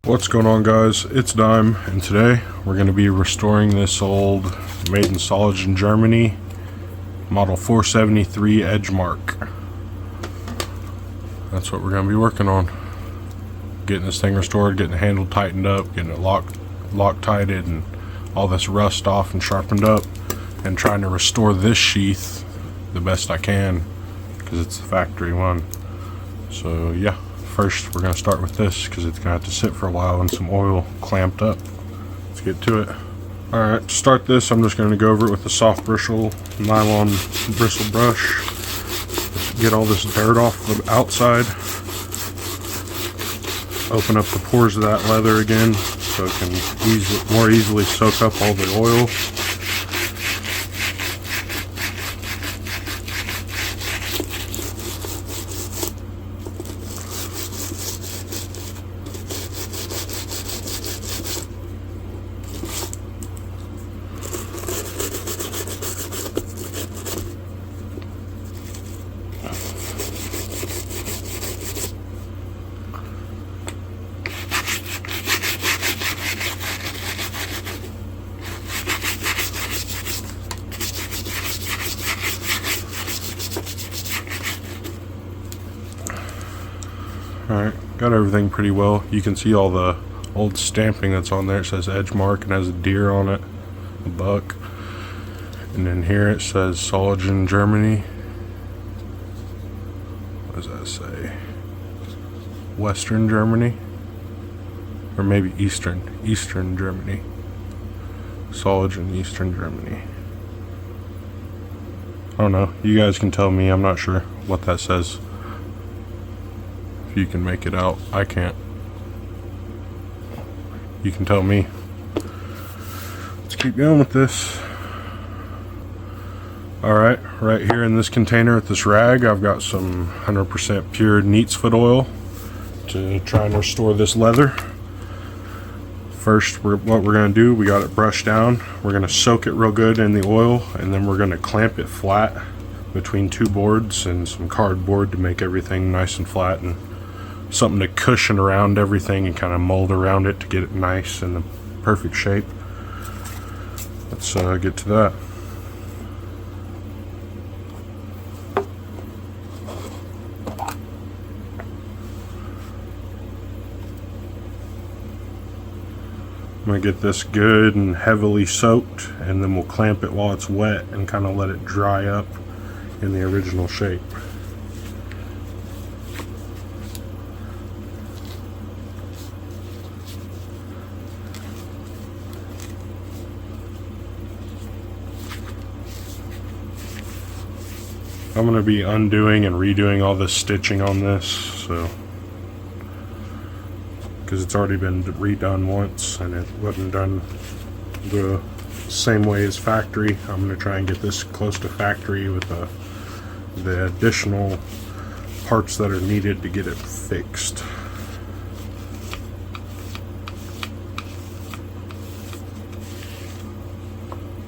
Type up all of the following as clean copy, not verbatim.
What's going on, guys? It's Dime, and today we're going to be restoring this old made in Solingen, Germany model 473 EDGEMARK. That's what we're going to be working on. Getting this thing restored, getting the handle tightened up, getting it lock-tighted and all this rust off and sharpened up, and trying to restore this sheath the best I can because it's the factory one. So yeah, first we're going to start with this because it's going to have to sit for a while and some oil clamped up. Let's get to it. Alright, to start this I'm just going to go over it with a soft bristle nylon bristle brush. Just get all this dirt off the outside. Open up the pores of that leather again so it can more easily soak up all the oil. Alright, got everything pretty well. You can see all the old stamping that's on there. It says EDGEMARK and has a deer on it, a buck. And then here it says Solingen, Germany. What does that say? Western Germany? Or maybe Eastern Germany. Solingen, Eastern Germany. I don't know. You guys can tell me. I'm not sure what that says. You can make it out. I can't. You can tell me. Let's keep going with this. Alright, right here in this container with this rag, I've got some 100% pure neat's foot oil to try and restore this leather. First, what we're going to do, we got it brushed down. We're going to soak it real good in the oil, and then we're going to clamp it flat between two boards and some cardboard to make everything nice and flat, and something to cushion around everything and kind of mold around it to get it nice and the perfect shape. Let's get to that. I'm going to get this good and heavily soaked, and then we'll clamp it while it's wet and kind of let it dry up in the original shape. I'm going to be undoing and redoing all this stitching on this, so because it's already been redone once and it wasn't done the same way as factory. I'm going to try and get this close to factory with the additional parts that are needed to get it fixed.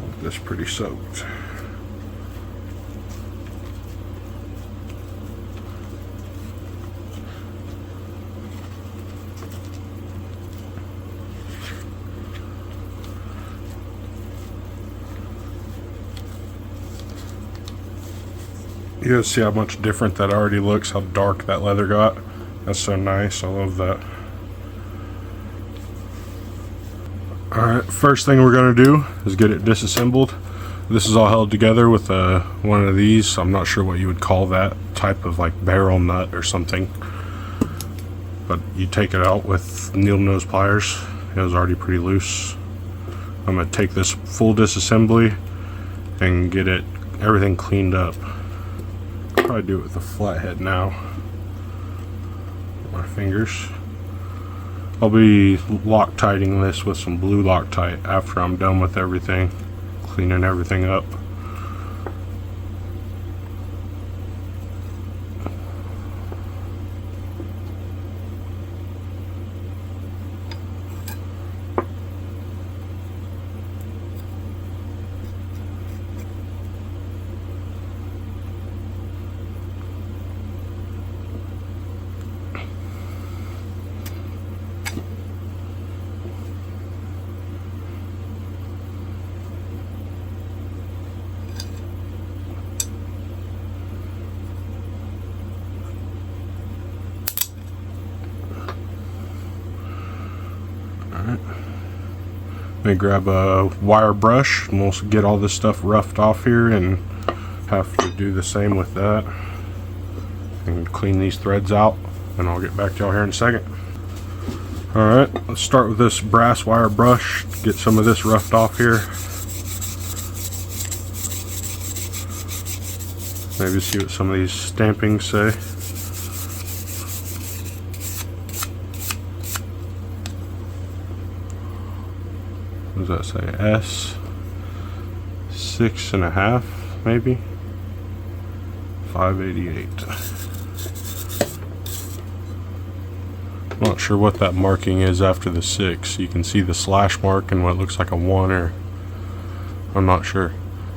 Want this pretty soaked. You guys see how much different that already looks, how dark that leather got. That's so nice. I love that. Alright, first thing we're going to do is get it disassembled. This is all held together with one of these. I'm not sure what you would call that type of like barrel nut or something. But you take it out with needle nose pliers. It was already pretty loose. I'm going to take this full disassembly and get everything cleaned up. Probably do it with a flathead now. My fingers. I'll be Loctiting this with some blue Loctite after I'm done with everything, cleaning everything up. me grab a wire brush and we'll get all this stuff roughed off here and have to do the same with that and clean these threads out, and I'll get back to y'all here in a second. Alright, let's start with this brass wire brush, get some of this roughed off here. Maybe see what some of these stampings say. What does that say? S 6.5 maybe? 588. Not sure what that marking is after the 6. You can see the slash mark and what looks like a 1, or I'm not sure.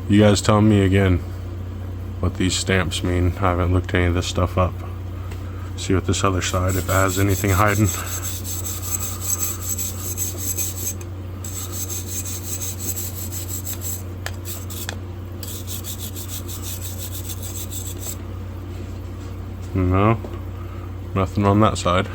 You guys tell me again what these stamps mean. I haven't looked any of this stuff up. See what this other side, if it has anything hiding. No, nothing on that side.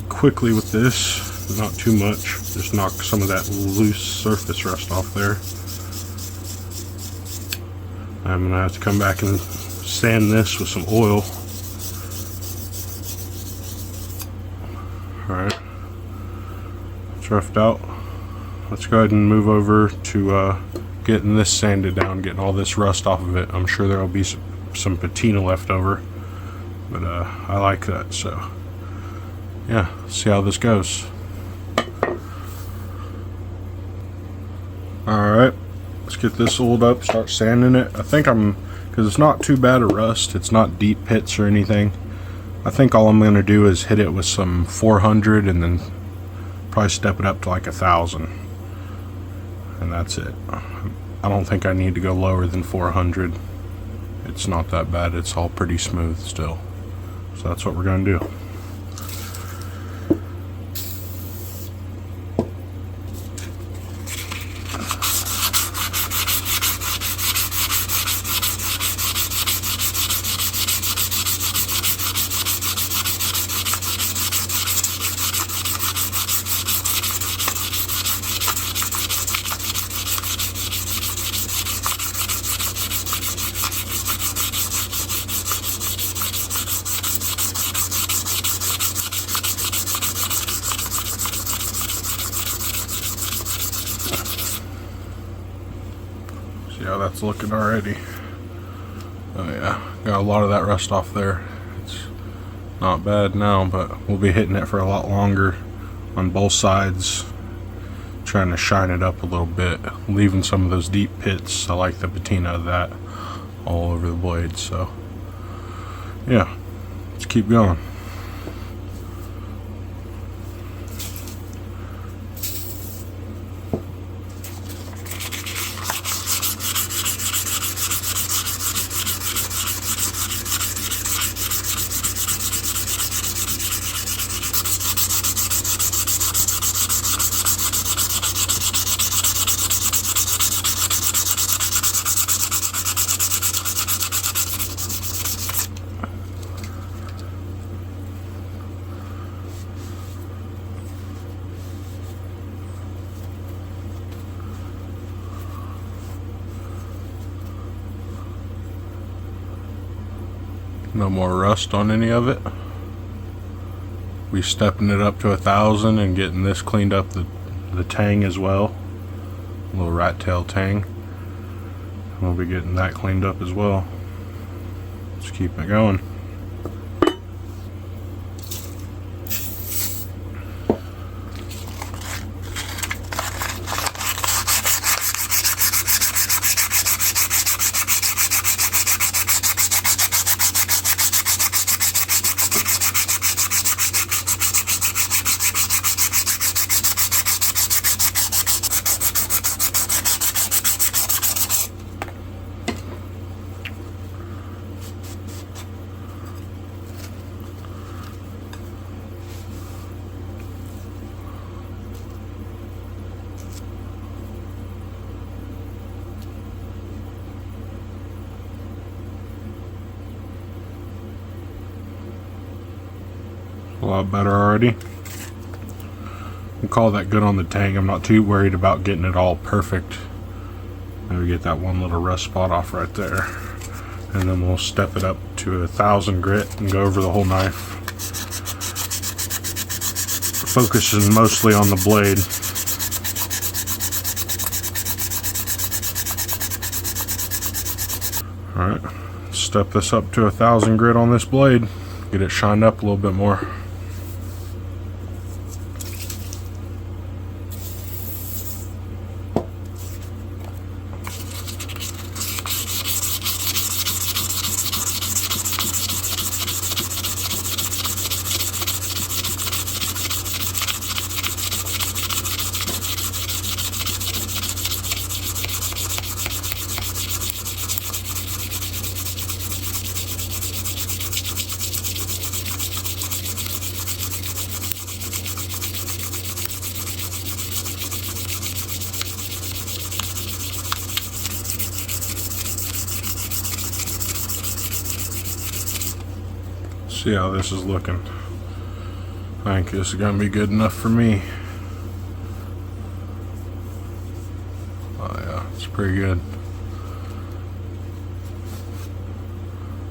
Quickly with this, not too much, just knock some of that loose surface rust off there. I'm gonna have to come back and sand this with some oil. Alright, it's roughed out. Let's go ahead and move over to getting this sanded down, getting all this rust off of it. I'm sure there will be some patina left over, but I like that, so yeah, see how this goes. Alright, let's get this oiled up, start sanding it. I think because it's not too bad of rust, it's not deep pits or anything. I think all I'm going to do is hit it with some 400 and then probably step it up to like 1,000. And that's it. I don't think I need to go lower than 400. It's not that bad, it's all pretty smooth still. So that's what we're going to do. See how that's looking already. Oh yeah, got a lot of that rust off there. It's not bad now, but we'll be hitting it for a lot longer on both sides, trying to shine it up a little bit, leaving some of those deep pits. I like the patina of that all over the blade. So yeah, let's keep going. No more rust on any of it. We stepping it up to 1,000 and getting this cleaned up, the tang as well, a little rat tail tang. We'll be getting that cleaned up as well. Let's keep it going. a lot better already. We'll call that good on the tang. I'm not too worried about getting it all perfect. Maybe get that one little rust spot off right there. And then we'll step it up to 1,000 grit and go over the whole knife. Focusing mostly on the blade. Alright, step this up to 1,000 grit on this blade. Get it shined up a little bit more. See how this is looking. I think this is gonna be good enough for me. Oh yeah, it's pretty good.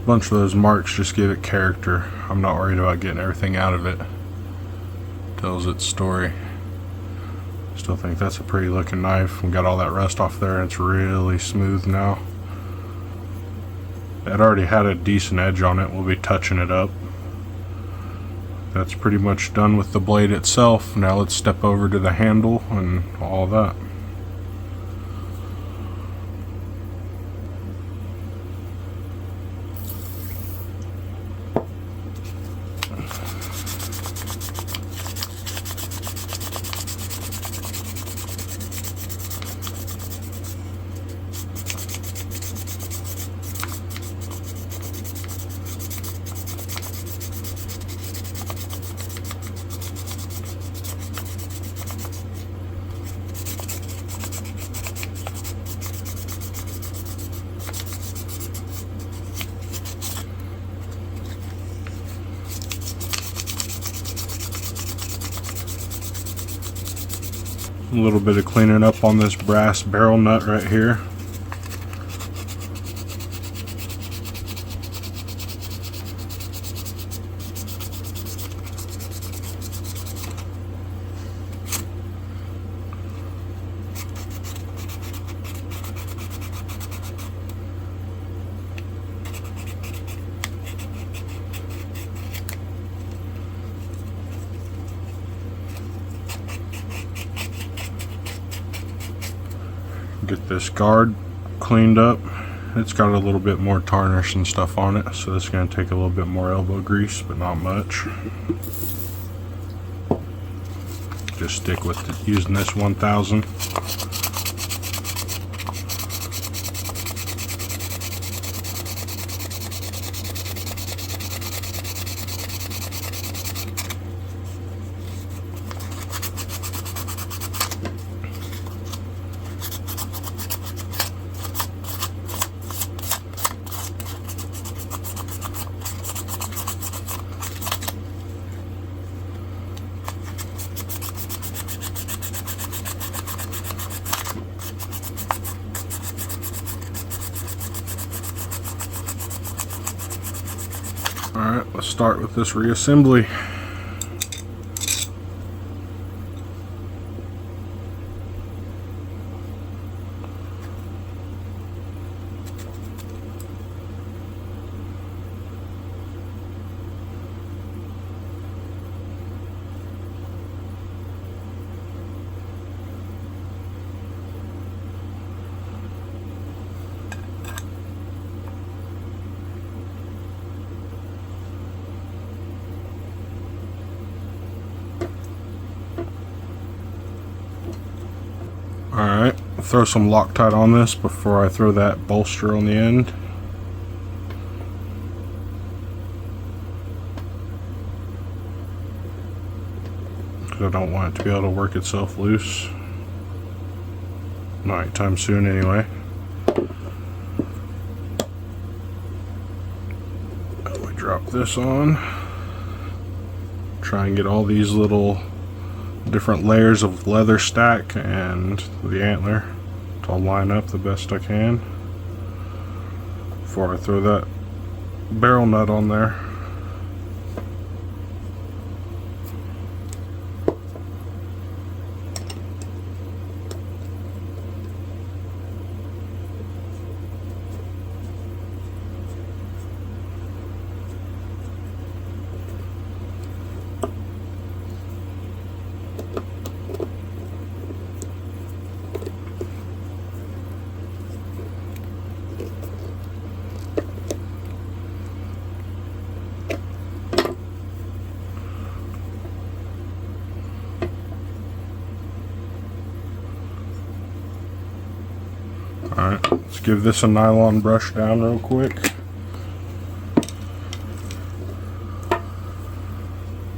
A bunch of those marks just give it character. I'm not worried about getting everything out of it. Tells its story. Still think that's a pretty looking knife. We got all that rust off there and it's really smooth now. It already had a decent edge on it. We'll be touching it up. That's pretty much done with the blade itself. Now let's step over to the handle and all that. A little bit of cleaning up on this brass barrel nut right here. Get this guard cleaned up. It's got a little bit more tarnish and stuff on it, so this is going to take a little bit more elbow grease, but not much. Just stick with it, using this 1000. Alright, let's start with this reassembly. Alright, throw some Loctite on this before I throw that bolster on the end. Because I don't want it to be able to work itself loose. Not anytime soon anyway. We drop this on. Try and get all these little different layers of leather stack and the antler to all line up the best I can before I throw that barrel nut on there. Alright, let's give this a nylon brush down real quick.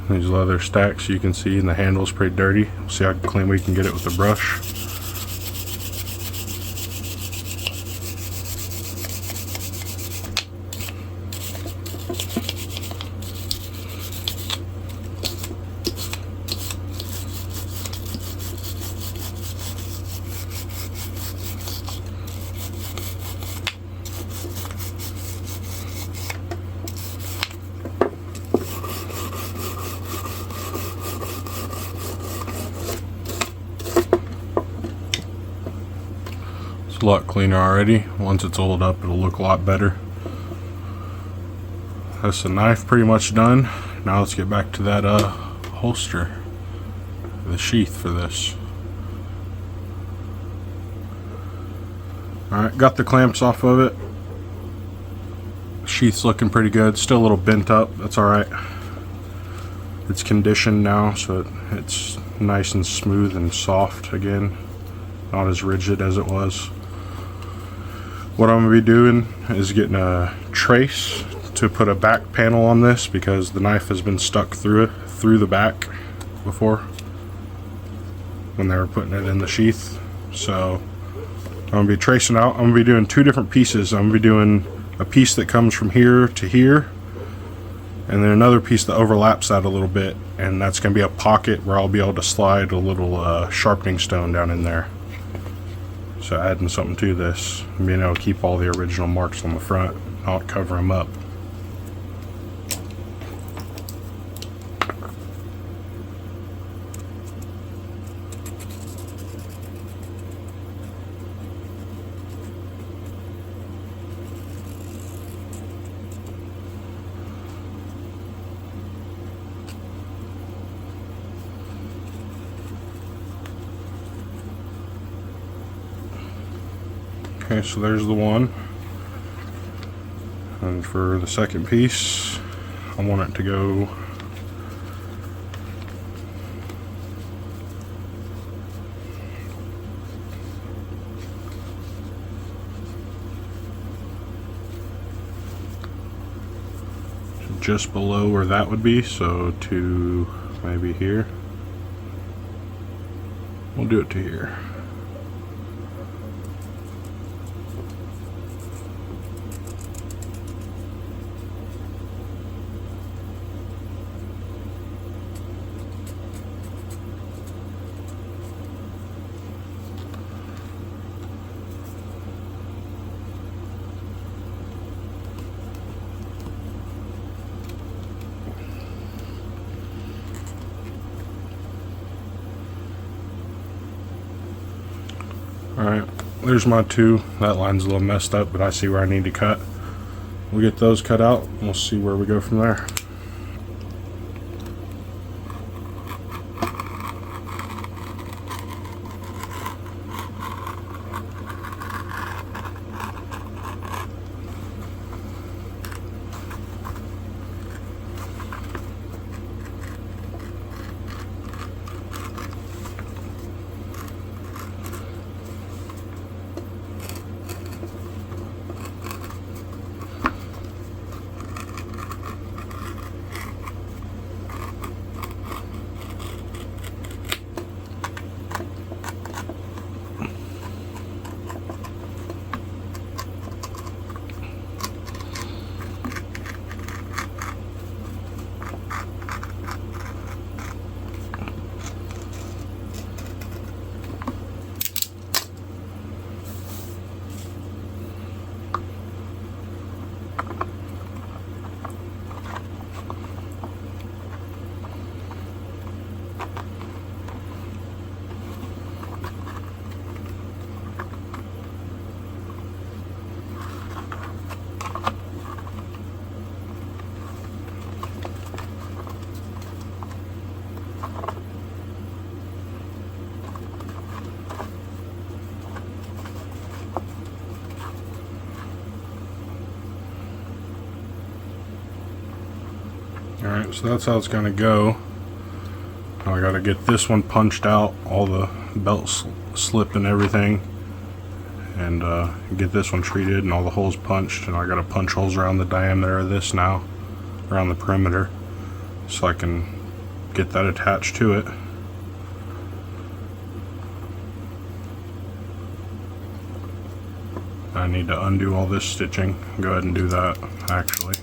These leather stacks you can see, and the handle's pretty dirty. See how clean we can get it with the brush. A lot cleaner already. Once it's oiled up, it'll look a lot better. That's the knife pretty much done. Now let's get back to that holster, the sheath for this. Alright, got the clamps off of it. Sheath's looking pretty good. Still a little bent up. That's alright. It's conditioned now, so it's nice and smooth and soft again. Not as rigid as it was. What I'm going to be doing is getting a trace to put a back panel on this, because the knife has been stuck through the back before when they were putting it in the sheath. So I'm going to be tracing out. I'm going to be doing two different pieces. I'm going to be doing a piece that comes from here to here, and then another piece that overlaps that a little bit, and that's going to be a pocket where I'll be able to slide a little sharpening stone down in there. So adding something to this, being able to keep all the original marks on the front, not cover them up. Okay, so there's the one. And for the second piece, I want it to go just below where that would be, so to maybe here. We'll do it to here. Alright, there's my two. That line's a little messed up, but I see where I need to cut. We'll get those cut out, and we'll see where we go from there. Alright, so that's how it's going to go. Now I got to get this one punched out, all the belt slip and everything, and get this one treated and all the holes punched. And I got to punch holes around the diameter of this now, around the perimeter, so I can get that attached to it. I need to undo all this stitching. Go ahead and do that, actually.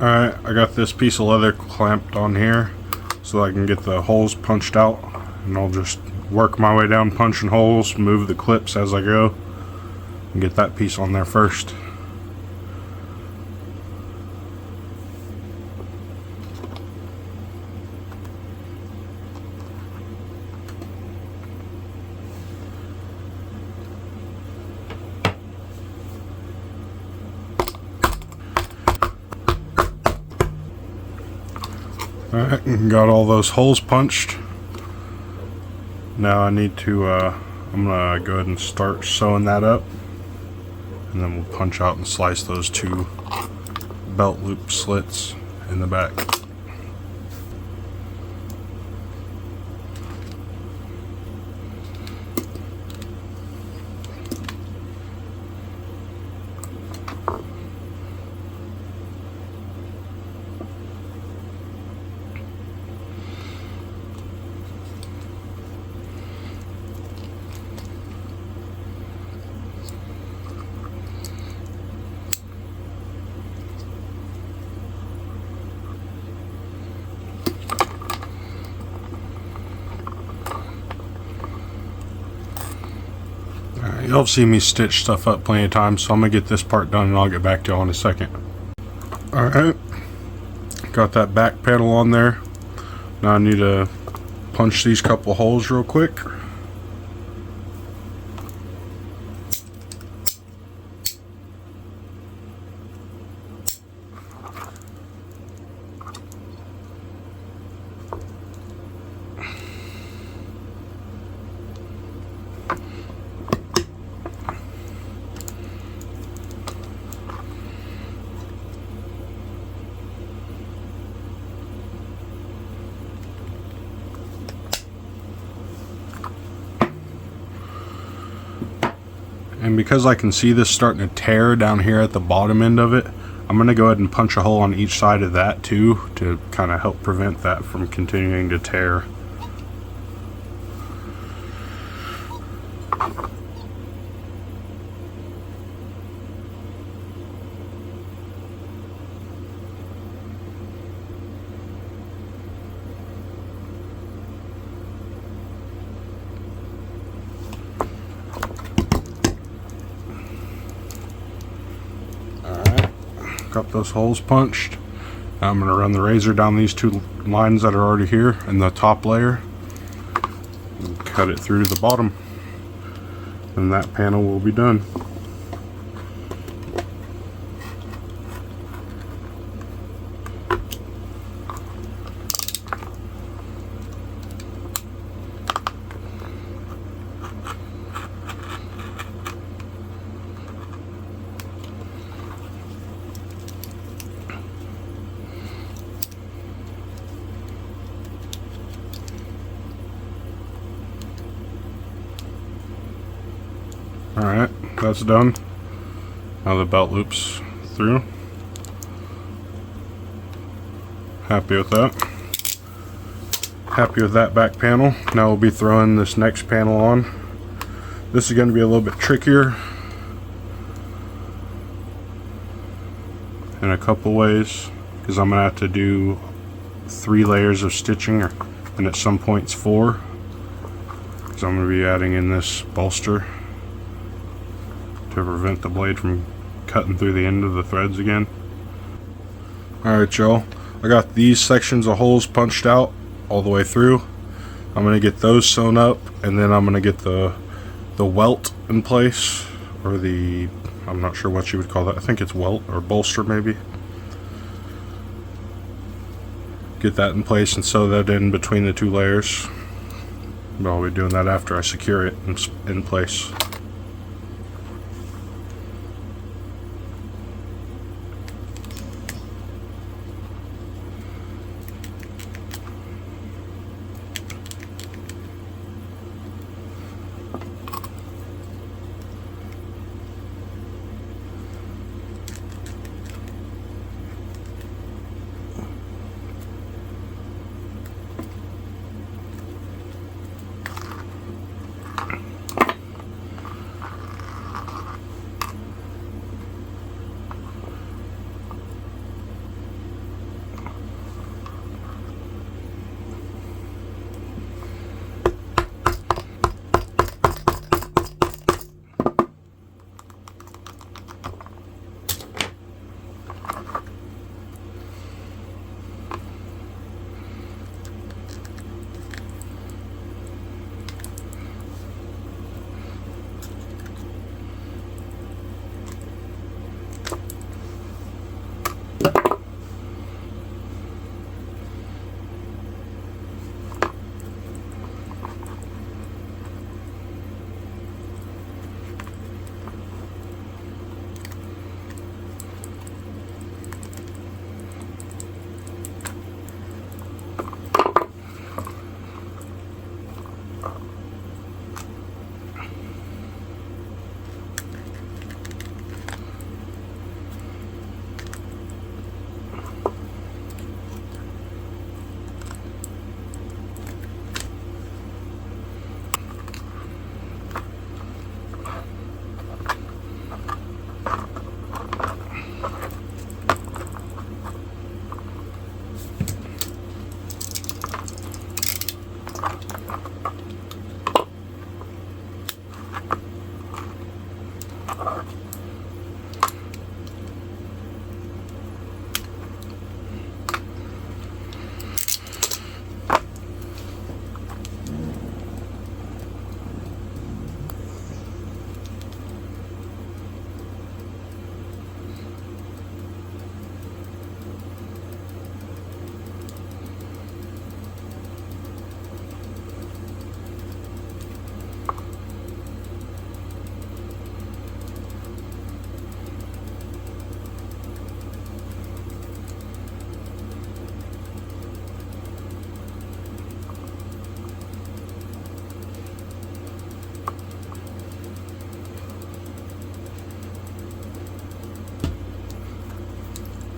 Alright, I got this piece of leather clamped on here so I can get the holes punched out, and I'll just work my way down punching holes, move the clips as I go, and get that piece on there first. Alright, got all those holes punched. Now I need to, I'm going to go ahead and start sewing that up. And then we'll punch out and slice those two belt loop slits in the back. You'll see me stitch stuff up plenty of times, so I'm going to get this part done and I'll get back to y'all in a second. Alright, got that back panel on there. Now I need to punch these couple holes real quick. And because I can see this starting to tear down here at the bottom end of it, I'm going to go ahead and punch a hole on each side of that too, to kind of help prevent that from continuing to tear. Got those holes punched. Now I'm going to run the razor down these two lines that are already here in the top layer and cut it through to the bottom, and that panel will be done. Alright, that's done. Now the belt loops through. Happy with that. Happy with that back panel. Now we'll be throwing this next panel on. This is going to be a little bit trickier. in a couple ways, because I'm gonna have to do 3 layers of stitching, and at some points 4, because I'm gonna be adding in this bolster to prevent the blade from cutting through the end of the threads again. Alright y'all, I got these sections of holes punched out all the way through. I'm gonna get those sewn up, and then I'm gonna get the welt in place, or the, I'm not sure what you would call that. I think it's welt or bolster maybe. Get that in place and sew that in between the 2 layers. But I'll be doing that after I secure it in place.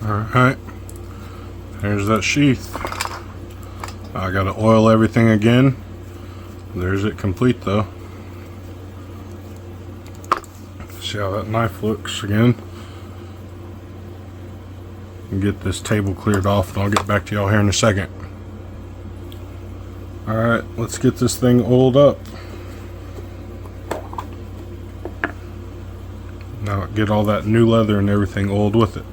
Alright, there's that sheath. I gotta oil everything again. There's it complete though. See how that knife looks again. And get this table cleared off, and I'll get back to y'all here in a second. Alright, let's get this thing oiled up. Now get all that new leather and everything oiled with it.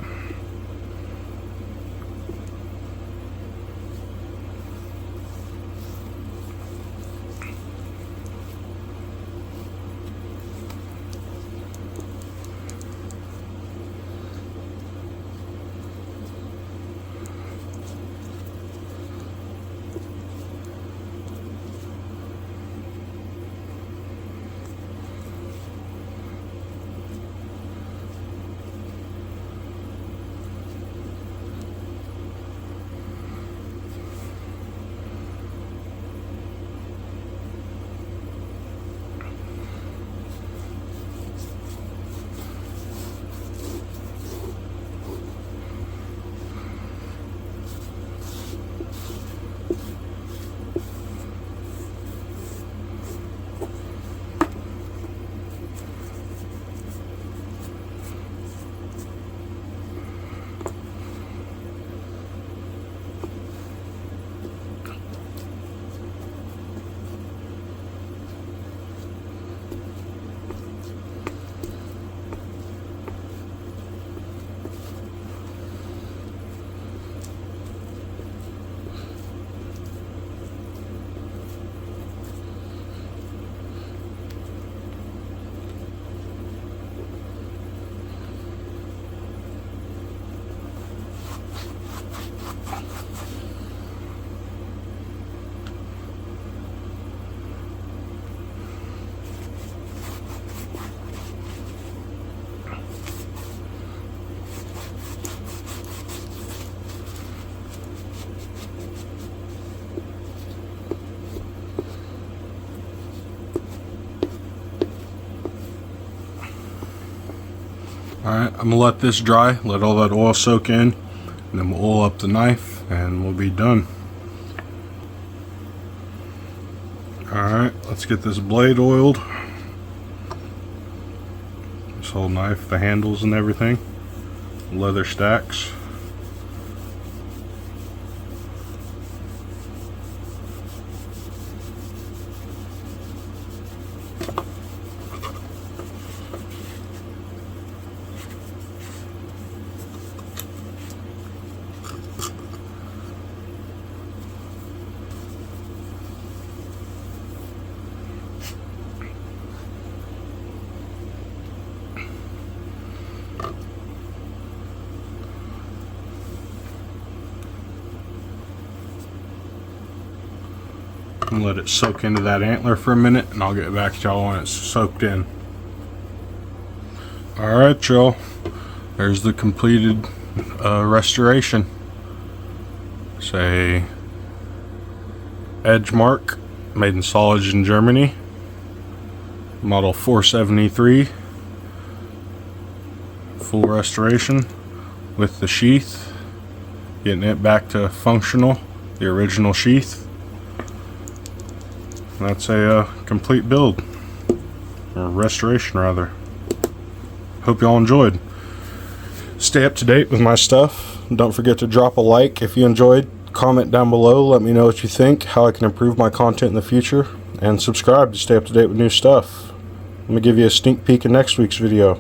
Alright, I'm going to let this dry, let all that oil soak in, and then we'll oil up the knife and we'll be done. Alright, let's get this blade oiled. This whole knife, the handles and everything. Leather stacks. And let it soak into that antler for a minute, and I'll get back to y'all when it's soaked in. Alright y'all, there's the completed restoration. It's a EDGEMARK made in Solingen, Germany, model 473, full restoration with the sheath, getting it back to functional, the original sheath. That's a complete build, or restoration rather. Hope y'all enjoyed. Stay up to date with my stuff. Don't forget to drop a like if you enjoyed. Comment down below, let me know what you think, how I can improve my content in the future, and subscribe to stay up to date with new stuff. Let me give you a sneak peek of next week's video.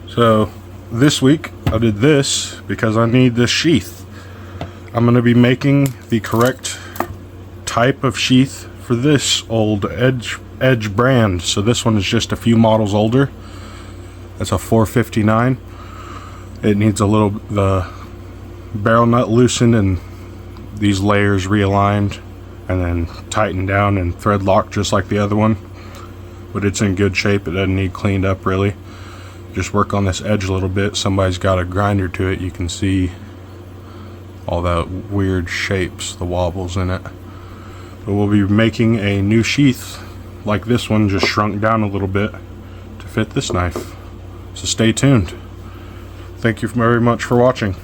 So this week I did this because I need this sheath. I'm going to be making the correct type of sheath for this old Edge brand. So this one is just a few models older. That's a 459. It needs a little, the barrel nut loosened and these layers realigned and then tightened down and thread locked just like the other one, but it's in good shape. It doesn't need cleaned up really. Just work on this edge a little bit. Somebody's got a grinder to it. You can see all that weird shapes, the wobbles in it. But we'll be making a new sheath like this one, just shrunk down a little bit to fit this knife. So stay tuned. Thank you very much for watching.